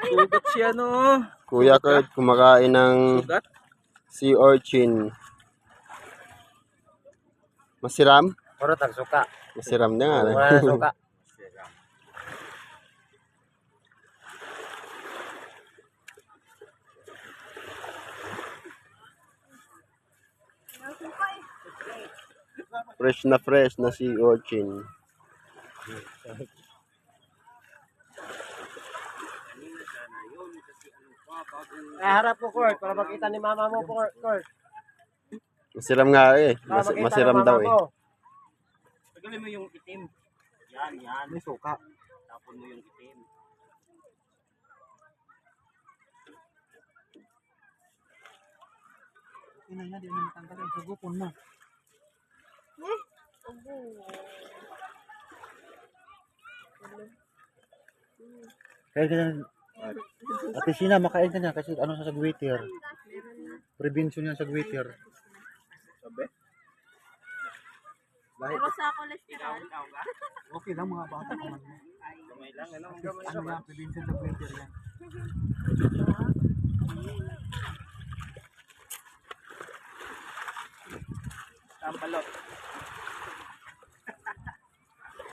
Sugat siya no. Kuya Kurt kumakain ng Sugat? sea urchin. Masiram? Puro tagsuka. Masiram na nga. Wala na suka. Fresh na sea urchin. Harap po, Kurt, para makita ni mama mo po, Kurt. Masiram nga eh. Para makita Masiram ng mama daw eh. mo. Tagalin mo yung itim. Yan. May suka. Tapon mo yung itim. Ina na, di na matanggalin. Sugupon mo. Kaya ka na, Ate Sina, makain ka na kasi ano sa sagwiter. Prevention yan sa sagwiter. Sabi? Pero sa cholesterol. Okay lang mga bata. Kamay lang. Ano yan, prevention sa sagwiter yan. Tampalot.